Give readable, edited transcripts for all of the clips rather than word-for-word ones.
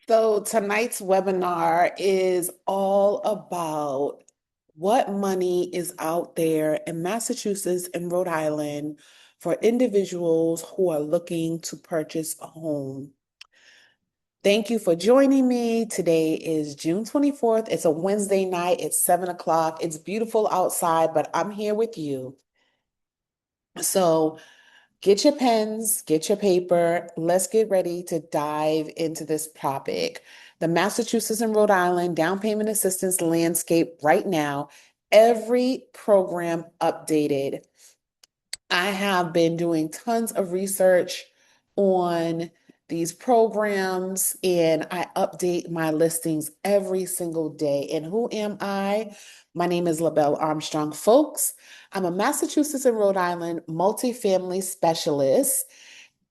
So tonight's webinar is all about what money is out there in Massachusetts and Rhode Island for individuals who are looking to purchase a home. Thank you for joining me. Today is June 24th. It's a Wednesday night. It's 7 o'clock. It's beautiful outside, but I'm here with you. So get your pens, get your paper. Let's get ready to dive into this topic. The Massachusetts and Rhode Island down payment assistance landscape right now, every program updated. I have been doing tons of research on these programs and I update my listings every single day. And who am I? My name is lilMs. Folks, I'm a Massachusetts and Rhode Island multifamily specialist.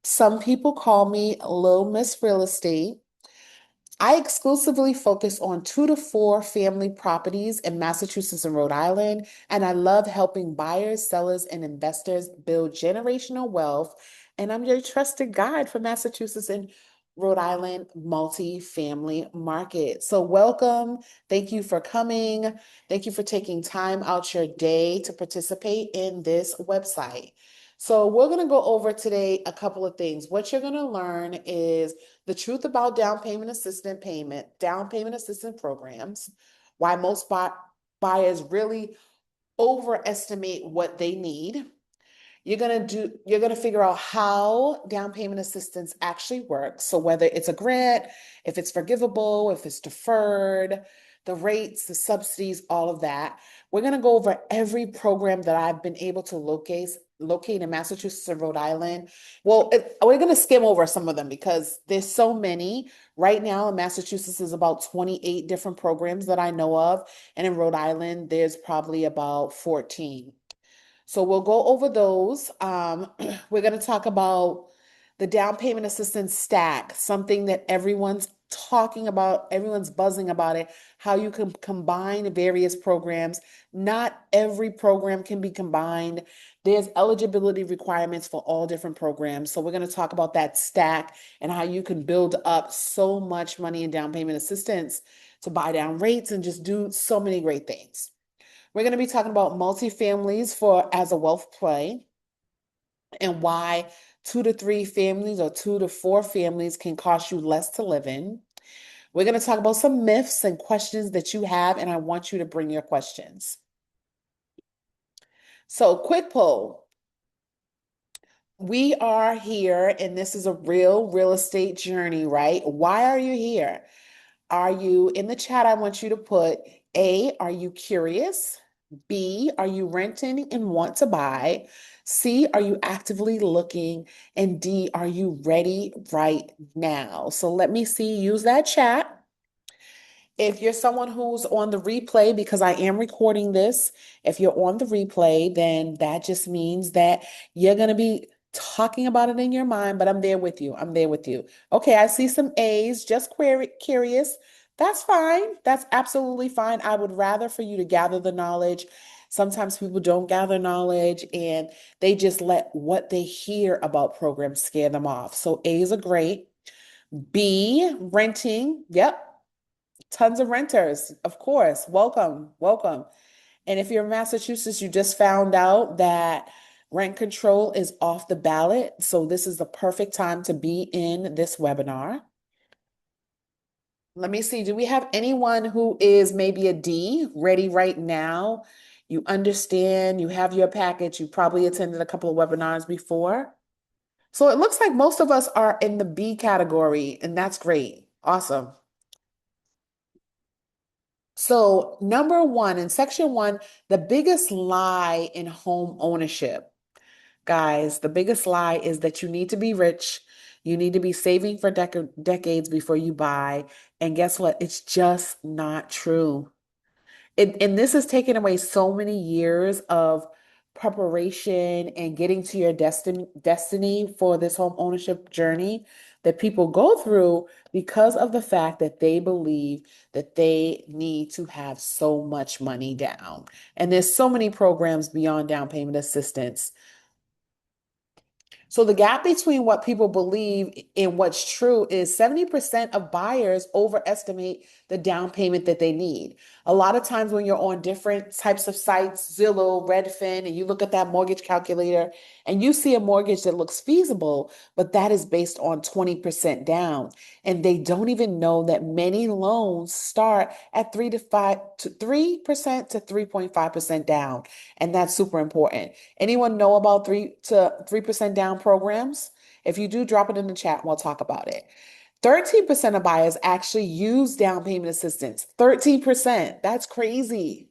Some people call me Lil Miss Real Estate. I exclusively focus on 2 to 4 family properties in Massachusetts and Rhode Island, and I love helping buyers, sellers, and investors build generational wealth. And I'm your trusted guide for Massachusetts and Rhode Island multi-family market. So welcome. Thank you for coming. Thank you for taking time out your day to participate in this website. So we're going to go over today a couple of things. What you're going to learn is the truth about down payment assistance programs, why most buyers really overestimate what they need. You're gonna figure out how down payment assistance actually works. So whether it's a grant, if it's forgivable, if it's deferred, the rates, the subsidies, all of that. We're gonna go over every program that I've been able to locate in Massachusetts and Rhode Island. Well, we're gonna skim over some of them because there's so many. Right now in Massachusetts is about 28 different programs that I know of, and in Rhode Island there's probably about 14. So we'll go over those. We're going to talk about the down payment assistance stack, something that everyone's talking about, everyone's buzzing about it, how you can combine various programs. Not every program can be combined. There's eligibility requirements for all different programs. So we're going to talk about that stack and how you can build up so much money in down payment assistance to buy down rates and just do so many great things. We're going to be talking about multifamilies for as a wealth play and why 2 to 3 families or 2 to 4 families can cost you less to live in. We're going to talk about some myths and questions that you have, and I want you to bring your questions. So, quick poll. We are here, and this is a real estate journey, right? Why are you here? Are you in the chat? I want you to put A, are you curious? B, are you renting and want to buy? C, are you actively looking? And D, are you ready right now? So let me see, use that chat. If you're someone who's on the replay, because I am recording this, if you're on the replay, then that just means that you're going to be talking about it in your mind, but I'm there with you. I'm there with you. Okay, I see some A's, just curious. That's fine. That's absolutely fine. I would rather for you to gather the knowledge. Sometimes people don't gather knowledge and they just let what they hear about programs scare them off. So A's are great. B, renting. Yep. Tons of renters, of course. Welcome, welcome. And if you're in Massachusetts, you just found out that rent control is off the ballot. So this is the perfect time to be in this webinar. Let me see. Do we have anyone who is maybe a D ready right now? You understand, you have your package, you probably attended a couple of webinars before. So it looks like most of us are in the B category, and that's great. Awesome. So, number one, in section one, the biggest lie in home ownership. Guys, the biggest lie is that you need to be rich. You need to be saving for decades before you buy. And guess what? It's just not true. And this has taken away so many years of preparation and getting to your destiny for this home ownership journey that people go through because of the fact that they believe that they need to have so much money down. And there's so many programs beyond down payment assistance. So the gap between what people believe and what's true is 70% of buyers overestimate the down payment that they need. A lot of times when you're on different types of sites, Zillow, Redfin, and you look at that mortgage calculator and you see a mortgage that looks feasible, but that is based on 20% down. And they don't even know that many loans start at 3% to 3.5% down. And that's super important. Anyone know about 3% down programs? If you do, drop it in the chat and we'll talk about it. 13% of buyers actually use down payment assistance. 13%. That's crazy.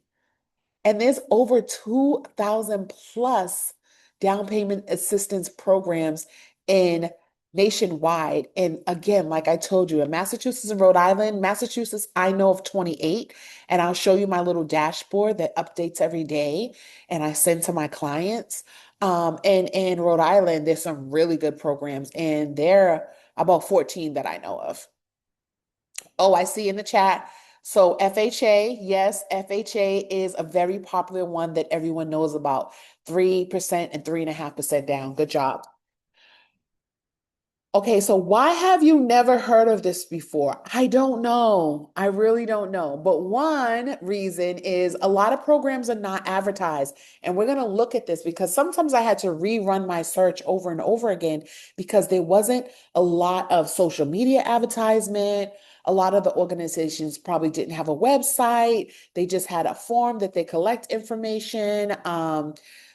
And there's over 2,000 plus down payment assistance programs in nationwide. And again, like I told you, in Massachusetts and Rhode Island, Massachusetts, I know of 28, and I'll show you my little dashboard that updates every day and I send to my clients. And in Rhode Island, there's some really good programs, and there are about 14 that I know of. Oh, I see in the chat. So FHA, yes, FHA is a very popular one that everyone knows about. 3% and 3.5% down. Good job. Okay, so why have you never heard of this before? I don't know. I really don't know. But one reason is a lot of programs are not advertised. And we're going to look at this because sometimes I had to rerun my search over and over again because there wasn't a lot of social media advertisement. A lot of the organizations probably didn't have a website. They just had a form that they collect information.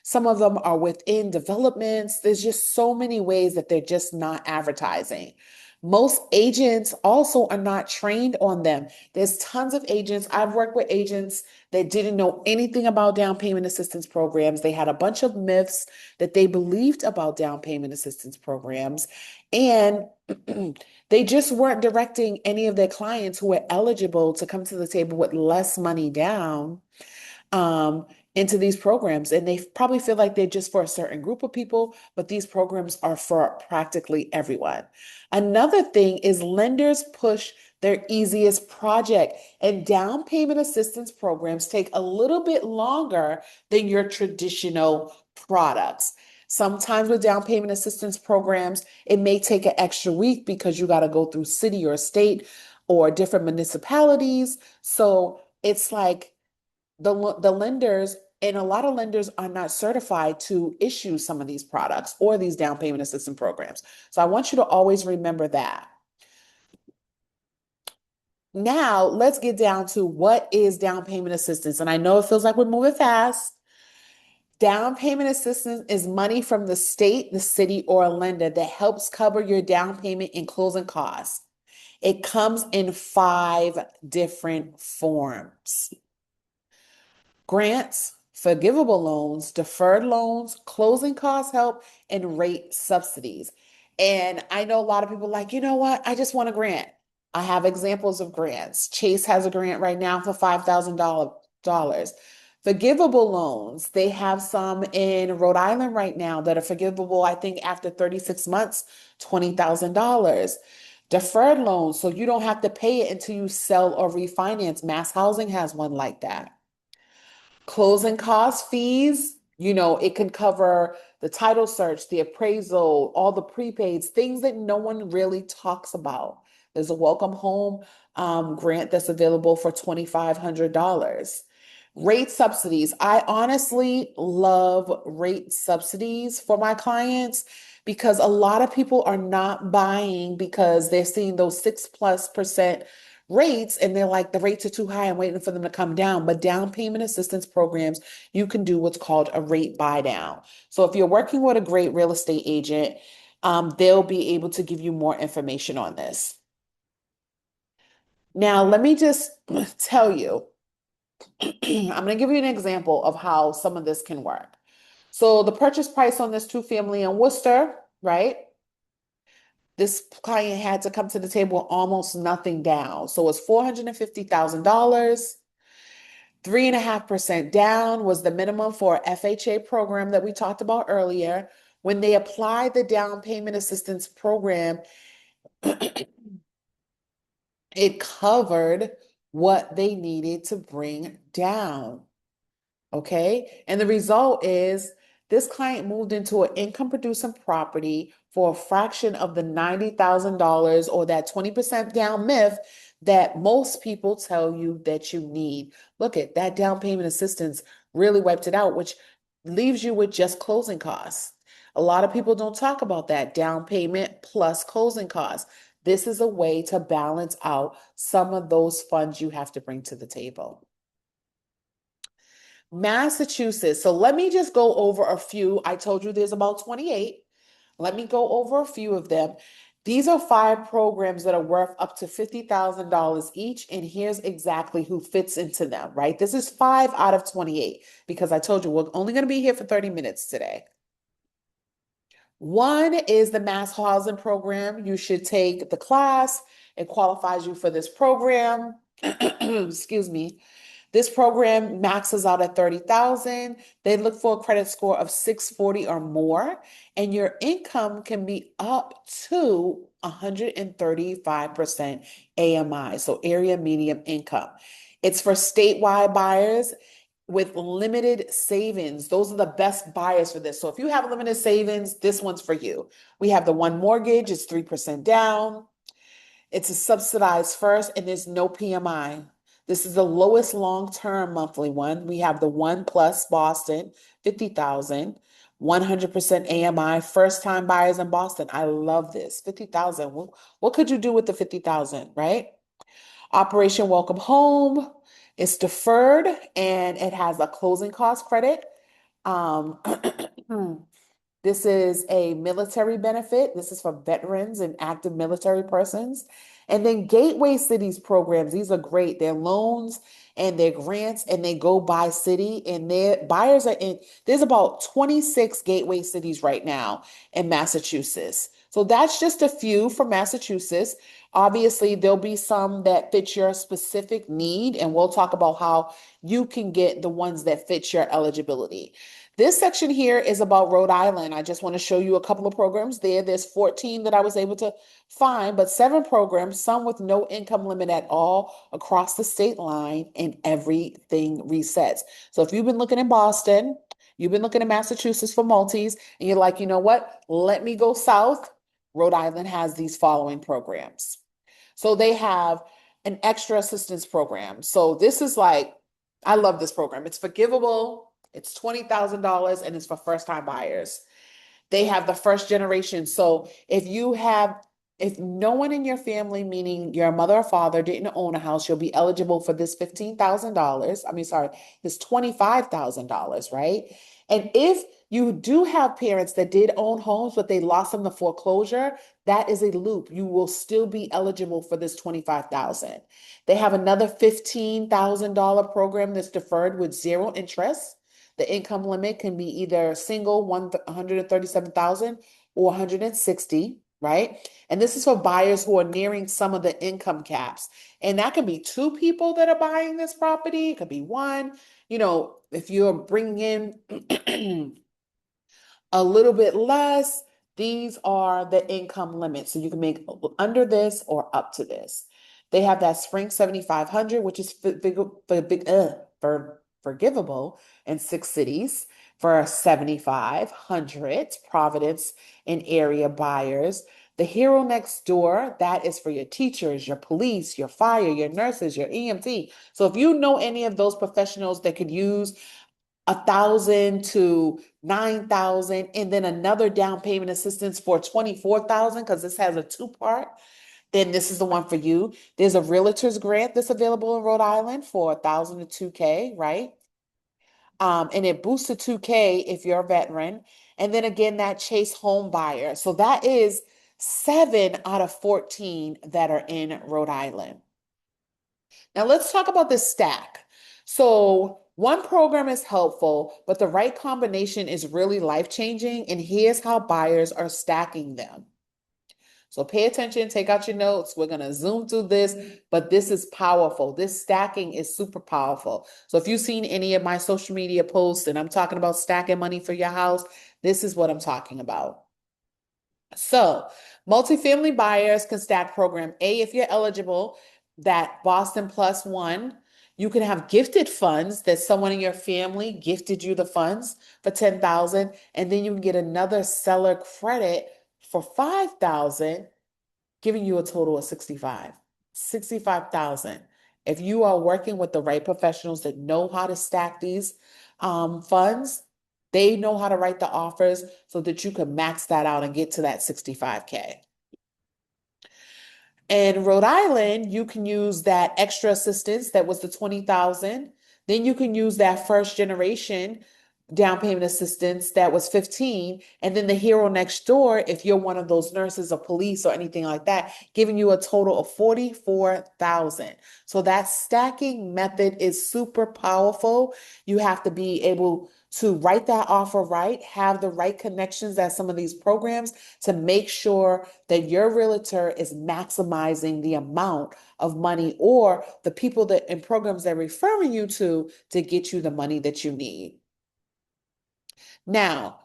Some of them are within developments. There's just so many ways that they're just not advertising. Most agents also are not trained on them. There's tons of agents. I've worked with agents that didn't know anything about down payment assistance programs. They had a bunch of myths that they believed about down payment assistance programs. And they just weren't directing any of their clients who were eligible to come to the table with less money down um, into these programs. And they probably feel like they're just for a certain group of people, but these programs are for practically everyone. Another thing is lenders push their easiest project, and down payment assistance programs take a little bit longer than your traditional products. Sometimes with down payment assistance programs, it may take an extra week because you got to go through city or state or different municipalities. So it's like the lenders and a lot of lenders are not certified to issue some of these products or these down payment assistance programs. So I want you to always remember that. Now, let's get down to what is down payment assistance. And I know it feels like we're moving fast. Down payment assistance is money from the state, the city, or a lender that helps cover your down payment and closing costs. It comes in 5 different forms: grants, forgivable loans, deferred loans, closing cost help, and rate subsidies. And I know a lot of people like, you know what? I just want a grant. I have examples of grants. Chase has a grant right now for $5,000. Forgivable loans, they have some in Rhode Island right now that are forgivable, I think, after 36 months, $20,000. Deferred loans, so you don't have to pay it until you sell or refinance. Mass Housing has one like that. Closing cost fees, it can cover the title search, the appraisal, all the prepaids, things that no one really talks about. There's a welcome home grant that's available for $2,500. Rate subsidies. I honestly love rate subsidies for my clients because a lot of people are not buying because they're seeing those 6+% rates and they're like, the rates are too high. I'm waiting for them to come down. But down payment assistance programs, you can do what's called a rate buy down. So if you're working with a great real estate agent, they'll be able to give you more information on this. Now, let me just tell you, I'm going to give you an example of how some of this can work. So the purchase price on this 2-family in Worcester, right? This client had to come to the table with almost nothing down. So it's $450,000. 3.5% down was the minimum for FHA program that we talked about earlier. When they applied the down payment assistance program, it covered what they needed to bring down. Okay. And the result is This client moved into an income producing property for a fraction of the $90,000 or that 20% down myth that most people tell you that you need. Look at that down payment assistance really wiped it out, which leaves you with just closing costs. A lot of people don't talk about that down payment plus closing costs. This is a way to balance out some of those funds you have to bring to the table. Massachusetts. So let me just go over a few. I told you there's about 28. Let me go over a few of them. These are 5 programs that are worth up to $50,000 each, and here's exactly who fits into them, right? This is 5 out of 28 because I told you we're only going to be here for 30 minutes today. One is the Mass Housing Program. You should take the class. It qualifies you for this program. Excuse me. This program maxes out at 30,000. They look for a credit score of 640 or more, and your income can be up to 135% AMI, so area median income. It's for statewide buyers with limited savings. Those are the best buyers for this. So if you have limited savings, this one's for you. We have the one mortgage, it's 3% down. It's a subsidized first, and there's no PMI. This is the lowest long-term monthly one. We have the One Plus Boston, 50,000, 100% AMI, first-time buyers in Boston. I love this. 50,000. What could you do with the 50,000, right? Operation Welcome Home. It's deferred and it has a closing cost credit. Um, This is a military benefit. This is for veterans and active military persons. And then Gateway Cities programs. These are great. They're loans and they're grants and they go by city and their buyers are in. There's about 26 Gateway Cities right now in Massachusetts. So that's just a few for Massachusetts. Obviously, there'll be some that fit your specific need, and we'll talk about how you can get the ones that fit your eligibility. This section here is about Rhode Island. I just want to show you a couple of programs there. There's 14 that I was able to find, but 7 programs, some with no income limit at all across the state line, and everything resets. So if you've been looking in Boston, you've been looking in Massachusetts for multis, and you're like, you know what? Let me go south. Rhode Island has these following programs. So they have an extra assistance program. So this is like, I love this program. It's forgivable. It's $20,000 and it's for first time buyers. They have the first generation. So if no one in your family, meaning your mother or father, didn't own a house, you'll be eligible for this $15,000. I mean, sorry, this $25,000, right? And if you do have parents that did own homes, but they lost them to foreclosure, that is a loop. You will still be eligible for this 25,000. They have another $15,000 program that's deferred with zero interest. The income limit can be either single 137,000 or 160, right? And this is for buyers who are nearing some of the income caps. And that could be 2 people that are buying this property. It could be 1. You know, if you're bringing in a little bit less, these are the income limits. So you can make under this or up to this. They have that Spring 7,500, which is for forgivable in 6 cities for 7,500 Providence and area buyers. The Hero Next Door, that is for your teachers, your police, your fire, your nurses, your EMT. So if you know any of those professionals that could use 1,000 to 9,000, and then another down payment assistance for 24,000, because this has a 2-part, then this is the one for you. There's a realtor's grant that's available in Rhode Island for 1,000 to 2K, right? And it boosts to 2K if you're a veteran. And then again, that Chase home buyer. So that is 7 out of 14 that are in Rhode Island. Now let's talk about this stack. So one program is helpful, but the right combination is really life-changing. And here's how buyers are stacking them. So pay attention, take out your notes. We're going to zoom through this, but this is powerful. This stacking is super powerful. So if you've seen any of my social media posts and I'm talking about stacking money for your house, this is what I'm talking about. So multifamily buyers can stack program A if you're eligible, that Boston plus 1. You can have gifted funds that someone in your family gifted you the funds for 10,000, and then you can get another seller credit for 5,000, giving you a total of 65,000. If you are working with the right professionals that know how to stack these funds, they know how to write the offers so that you can max that out and get to that 65K. In Rhode Island, you can use that extra assistance that was the 20,000. Then you can use that first generation down payment assistance that was 15, and then the hero next door, if you're one of those nurses or police or anything like that, giving you a total of 44,000. So that stacking method is super powerful. You have to be able to write that offer right, have the right connections at some of these programs to make sure that your realtor is maximizing the amount of money or the people that and programs they're referring you to get you the money that you need. Now,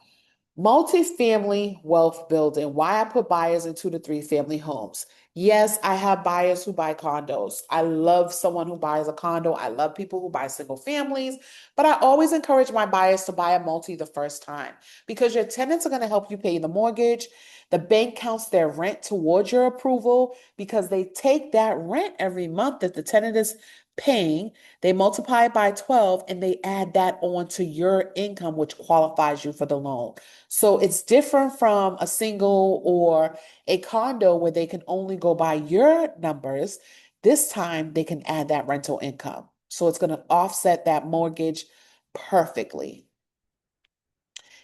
multifamily wealth building, why I put buyers in 2 to 3 family homes. Yes, I have buyers who buy condos. I love someone who buys a condo. I love people who buy single families, but I always encourage my buyers to buy a multi the first time because your tenants are going to help you pay the mortgage. The bank counts their rent towards your approval because they take that rent every month that the tenant is paying, they multiply it by 12 and they add that on to your income, which qualifies you for the loan. So it's different from a single or a condo where they can only go by your numbers. This time they can add that rental income. So it's going to offset that mortgage perfectly.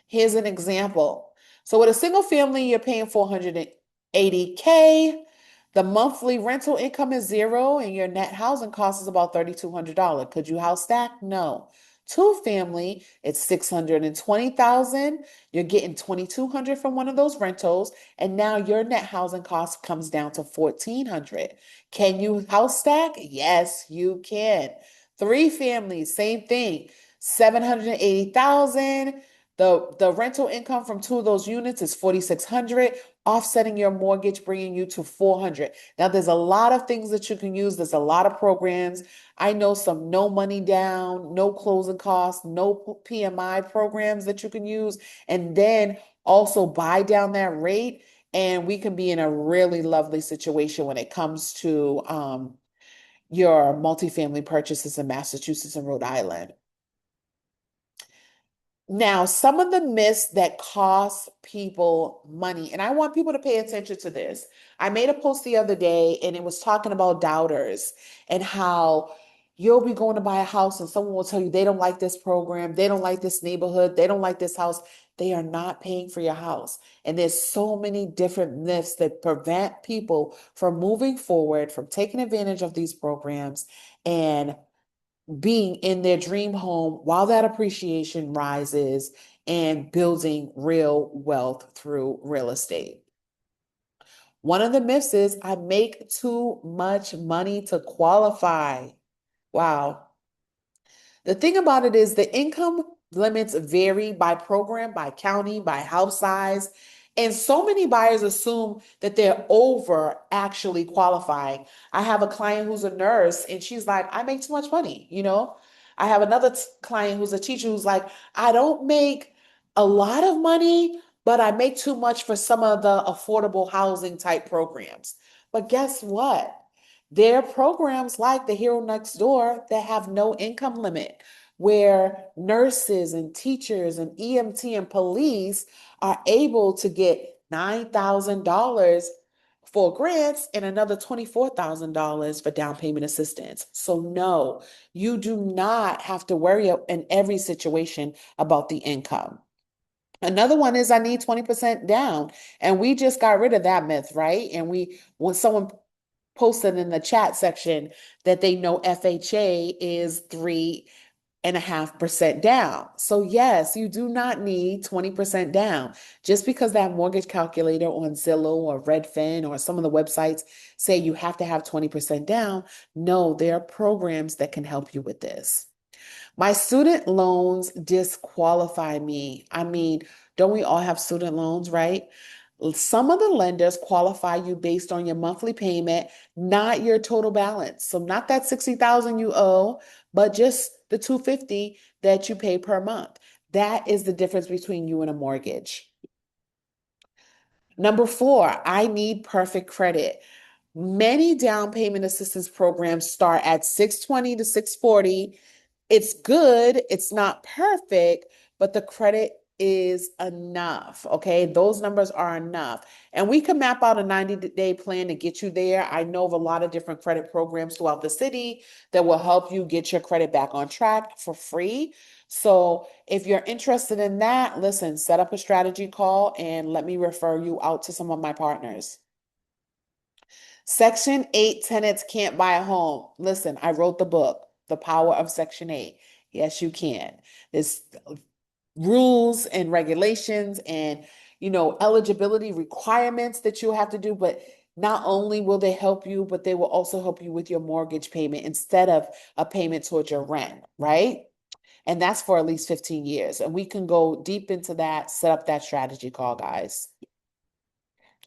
Here's an example. So with a single family, you're paying 480K. The monthly rental income is zero and your net housing cost is about $3,200. Could you house stack? No. Two family, it's 620,000. You're getting 2,200 from one of those rentals, and now your net housing cost comes down to 1,400. Can you house stack? Yes, you can. Three families, same thing, 780,000. The rental income from two of those units is 4,600, offsetting your mortgage, bringing you to 400. Now, there's a lot of things that you can use. There's a lot of programs. I know some no money down, no closing costs, no PMI programs that you can use, and then also buy down that rate. And we can be in a really lovely situation when it comes to your multifamily purchases in Massachusetts and Rhode Island. Now, some of the myths that cost people money, and I want people to pay attention to this. I made a post the other day and it was talking about doubters and how you'll be going to buy a house and someone will tell you they don't like this program, they don't like this neighborhood, they don't like this house. They are not paying for your house. And there's so many different myths that prevent people from moving forward, from taking advantage of these programs and being in their dream home while that appreciation rises and building real wealth through real estate. One of the myths is I make too much money to qualify. Wow. The thing about it is the income limits vary by program, by county, by house size. And so many buyers assume that they're over actually qualifying. I have a client who's a nurse and she's like, I make too much money, you know? I have another client who's a teacher who's like, I don't make a lot of money, but I make too much for some of the affordable housing type programs. But guess what? There are programs like the Hero Next Door that have no income limit, where nurses and teachers and EMT and police are able to get $9,000 for grants and another $24,000 for down payment assistance. So no, you do not have to worry in every situation about the income. Another one is I need 20% down. And we just got rid of that myth, right? And when someone posted in the chat section that they know FHA is 3.5% down. So yes, you do not need 20% down. Just because that mortgage calculator on Zillow or Redfin or some of the websites say you have to have 20% down, no, there are programs that can help you with this. My student loans disqualify me. I mean, don't we all have student loans, right? Some of the lenders qualify you based on your monthly payment, not your total balance. So not that 60,000 you owe, but just the 250 that you pay per month. That is the difference between you and a mortgage. Number four, I need perfect credit. Many down payment assistance programs start at 620 to 640. It's good, it's not perfect, but the credit is enough. Okay, those numbers are enough. And we can map out a 90-day plan to get you there. I know of a lot of different credit programs throughout the city that will help you get your credit back on track for free. So if you're interested in that, listen, set up a strategy call and let me refer you out to some of my partners. Section 8 tenants can't buy a home. Listen, I wrote the book, The Power of Section 8. Yes, you can. There's rules and regulations and, eligibility requirements that you have to do, but not only will they help you, but they will also help you with your mortgage payment instead of a payment towards your rent, right? And that's for at least 15 years. And we can go deep into that, set up that strategy call, guys.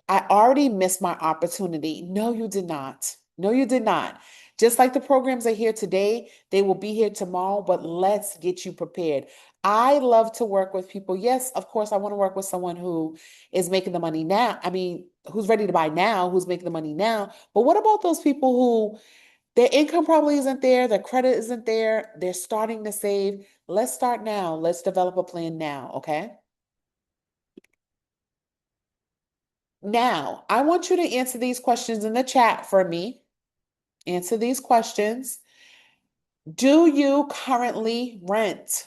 I already missed my opportunity. No, you did not. No, you did not. Just like the programs are here today, they will be here tomorrow, but let's get you prepared. I love to work with people. Yes, of course, I want to work with someone who is making the money now. I mean, who's ready to buy now, who's making the money now. But what about those people who their income probably isn't there, their credit isn't there, they're starting to save? Let's start now. Let's develop a plan now, okay? Now, I want you to answer these questions in the chat for me. Answer these questions. Do you currently rent?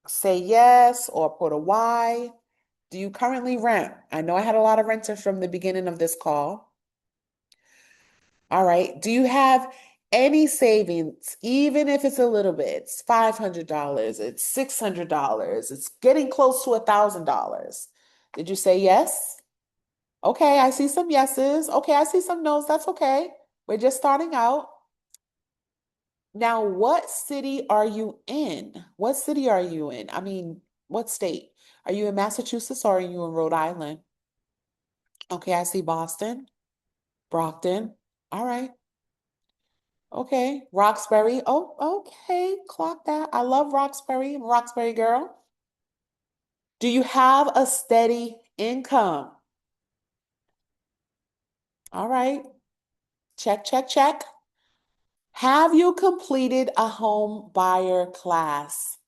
Say yes or put a Y. Do you currently rent? I know I had a lot of renters from the beginning of this call. All right. Do you have any savings, even if it's a little bit? It's $500, it's $600, it's getting close to $1,000. Did you say yes? Okay, I see some yeses. Okay, I see some no's. That's okay. We're just starting out. Now, what city are you in? What city are you in? I mean, what state? Are you in Massachusetts or are you in Rhode Island? Okay, I see Boston, Brockton. All right. Okay, Roxbury. Oh, okay. Clock that. I love Roxbury. I'm a Roxbury girl. Do you have a steady income? All right. Check, check, check. Have you completed a home buyer class?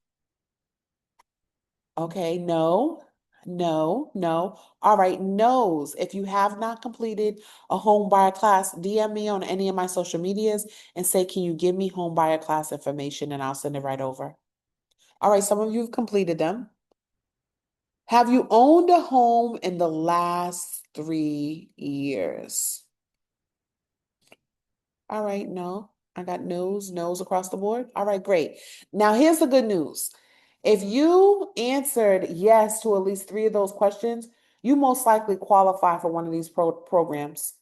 Okay, no, no, no. All right, no's. If you have not completed a home buyer class, DM me on any of my social medias and say, can you give me home buyer class information and I'll send it right over. All right, some of you have completed them. Have you owned a home in the last 3 years? All right, no. I got no's across the board. All right, great. Now here's the good news. If you answered yes to at least three of those questions, you most likely qualify for one of these programs.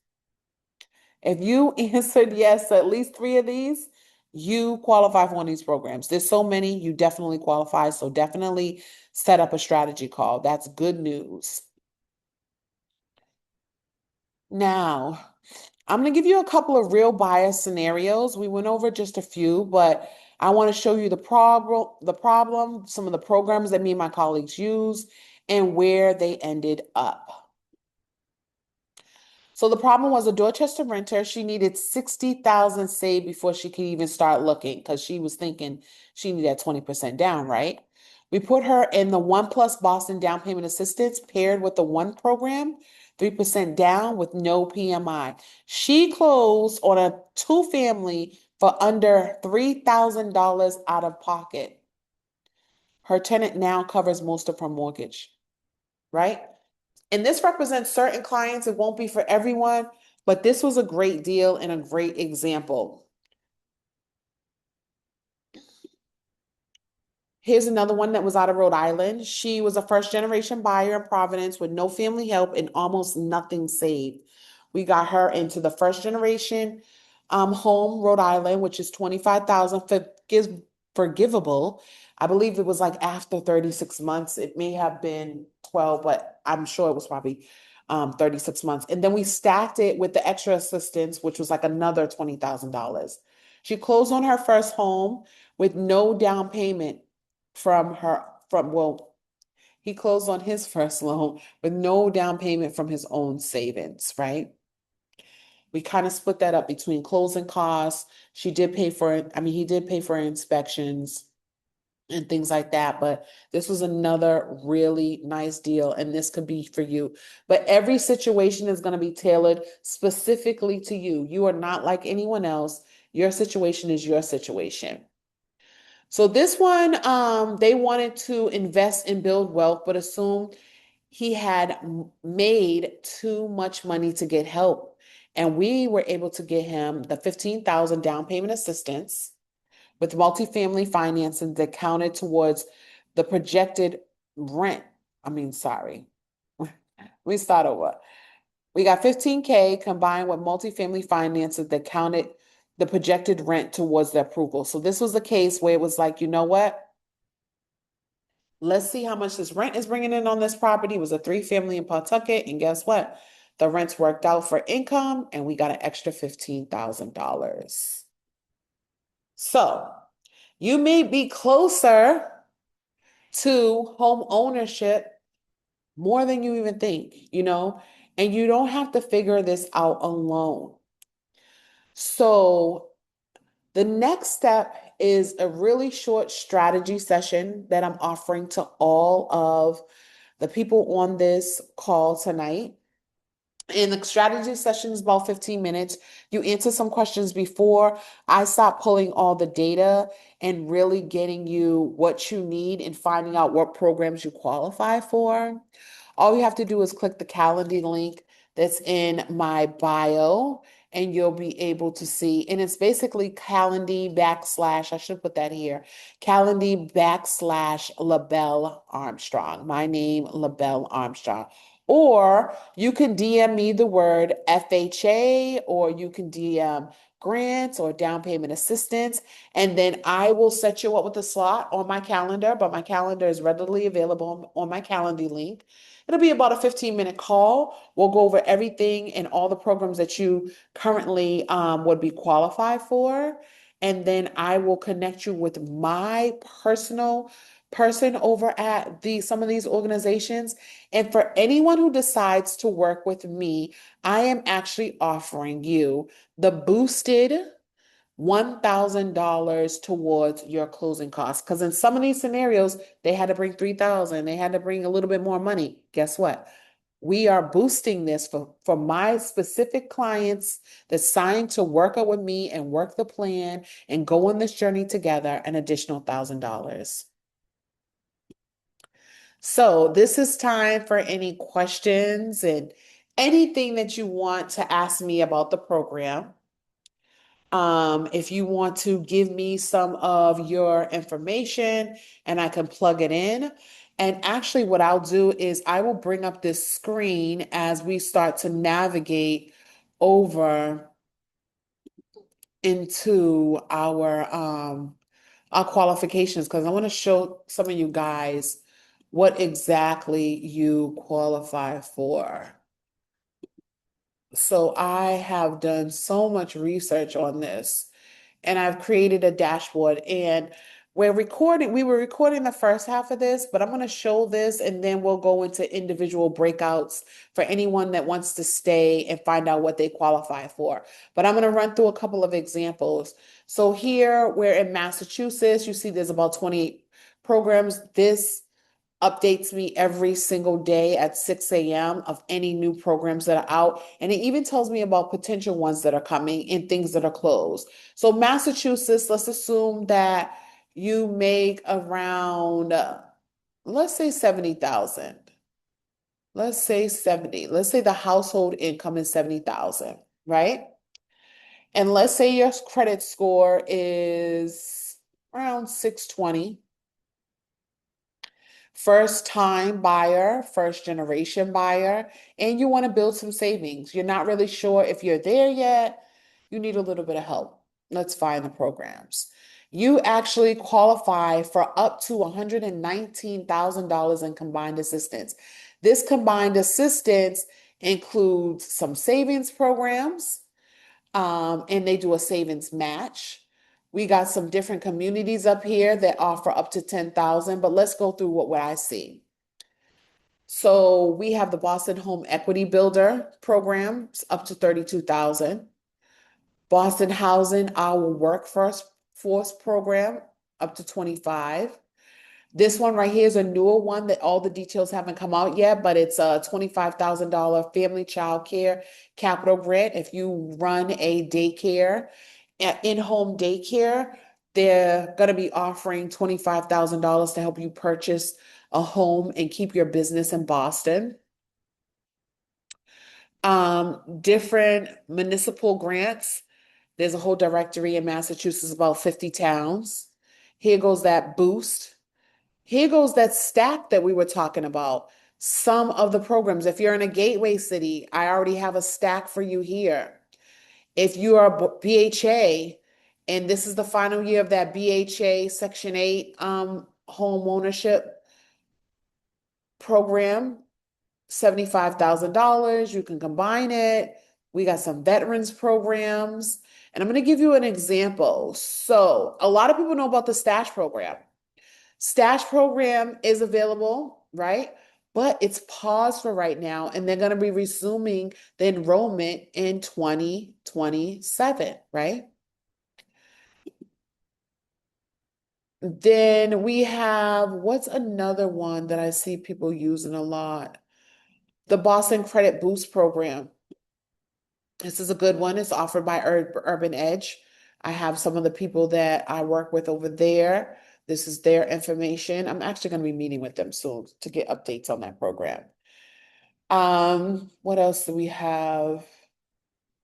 If you answered yes to at least three of these, you qualify for one of these programs. There's so many, you definitely qualify. So definitely set up a strategy call. That's good news. Now, I'm going to give you a couple of real bias scenarios. We went over just a few, but I want to show you the problem, some of the programs that me and my colleagues use, and where they ended up. So the problem was a Dorchester renter. She needed 60,000 saved before she could even start looking because she was thinking she needed 20% down, right? We put her in the One Plus Boston down payment assistance paired with the One program, 3% down with no PMI. She closed on a two-family for under $3,000 out of pocket. Her tenant now covers most of her mortgage, right? And this represents certain clients. It won't be for everyone, but this was a great deal and a great example. Here's another one that was out of Rhode Island. She was a first generation buyer in Providence with no family help and almost nothing saved. We got her into the first generation home, Rhode Island, which is 25,000 forgivable. I believe it was like after 36 months. It may have been 12, but I'm sure it was probably 36 months. And then we stacked it with the extra assistance, which was like another $20,000. She closed on her first home with no down payment well, he closed on his first loan with no down payment from his own savings, right? We kind of split that up between closing costs. She did pay for it. I mean, he did pay for inspections and things like that. But this was another really nice deal, and this could be for you. But every situation is going to be tailored specifically to you. You are not like anyone else. Your situation is your situation. So this one, they wanted to invest and build wealth, but assumed he had made too much money to get help. And we were able to get him the 15,000 down payment assistance with multifamily financing that counted towards the projected rent. I mean, sorry. We start over. We got 15K combined with multifamily finances that counted the projected rent towards the approval. So this was a case where it was like, you know what? Let's see how much this rent is bringing in on this property. It was a 3-family in Pawtucket. And guess what? The rents worked out for income and we got an extra $15,000. So you may be closer to home ownership more than you even think, and you don't have to figure this out alone. So the next step is a really short strategy session that I'm offering to all of the people on this call tonight. And the strategy session is about 15 minutes. You answer some questions before I start pulling all the data and really getting you what you need and finding out what programs you qualify for. All you have to do is click the Calendly link that's in my bio, and you'll be able to see. And it's basically Calendly backslash, I should put that here, Calendly backslash LaBelle Armstrong. My name, LaBelle Armstrong. Or you can DM me the word FHA, or you can DM grants or down payment assistance, and then I will set you up with a slot on my calendar, but my calendar is readily available on my Calendly link. It'll be about a 15-minute call. We'll go over everything and all the programs that you currently would be qualified for. And then I will connect you with my personal person over at some of these organizations. And for anyone who decides to work with me, I am actually offering you the boosted $1,000 towards your closing costs. Because in some of these scenarios, they had to bring 3,000, they had to bring a little bit more money. Guess what? We are boosting this for my specific clients that signed to work out with me and work the plan and go on this journey together, an additional $1,000. So this is time for any questions and anything that you want to ask me about the program. If you want to give me some of your information and I can plug it in. And actually, what I'll do is I will bring up this screen as we start to navigate over into our qualifications, because I want to show some of you guys what exactly you qualify for. So I have done so much research on this, and I've created a dashboard, and we were recording the first half of this, but I'm going to show this and then we'll go into individual breakouts for anyone that wants to stay and find out what they qualify for. But I'm going to run through a couple of examples. So here we're in Massachusetts. You see there's about 28 programs. This updates me every single day at 6 a.m. of any new programs that are out. And it even tells me about potential ones that are coming and things that are closed. So Massachusetts, let's assume that you make around, let's say 70,000. Let's say 70. Let's say the household income is 70,000, right? And let's say your credit score is around 620. First time buyer, first generation buyer, and you want to build some savings. You're not really sure if you're there yet. You need a little bit of help. Let's find the programs. You actually qualify for up to $119,000 in combined assistance. This combined assistance includes some savings programs, and they do a savings match. We got some different communities up here that offer up to 10,000, but let's go through what I see. So we have the Boston Home Equity Builder programs up to 32,000. Boston Housing Our Workforce program up to 25. This one right here is a newer one that all the details haven't come out yet, but it's a $25,000 family child care capital grant. If you run a daycare, in-home daycare, they're going to be offering $25,000 to help you purchase a home and keep your business in Boston. Different municipal grants. There's a whole directory in Massachusetts, about 50 towns. Here goes that boost. Here goes that stack that we were talking about. Some of the programs, if you're in a gateway city, I already have a stack for you here. If you are a BHA, and this is the final year of that BHA Section 8 home ownership program, $75,000. You can combine it. We got some veterans programs. And I'm going to give you an example. So, a lot of people know about the Stash program. Stash program is available, right? But it's paused for right now, and they're going to be resuming the enrollment in 2027, right? Then we have, what's another one that I see people using a lot? The Boston Credit Boost program. This is a good one. It's offered by Urban Edge. I have some of the people that I work with over there. This is their information. I'm actually going to be meeting with them soon to get updates on that program. What else do we have?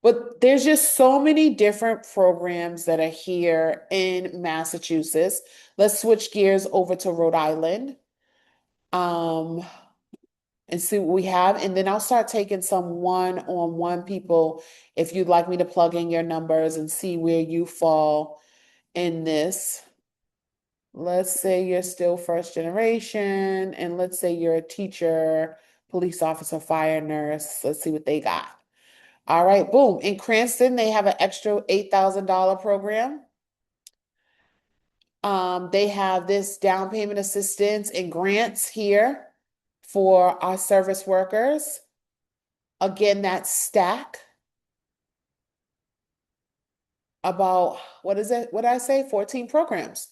But there's just so many different programs that are here in Massachusetts. Let's switch gears over to Rhode Island. Um, and see what we have. And then I'll start taking some one-on-one people if you'd like me to plug in your numbers and see where you fall in this. Let's say you're still first generation, and let's say you're a teacher, police officer, fire nurse. Let's see what they got. All right, boom. In Cranston, they have an extra $8,000 program. They have this down payment assistance and grants here for our service workers. Again, that stack about, what is it? What did I say? 14 programs.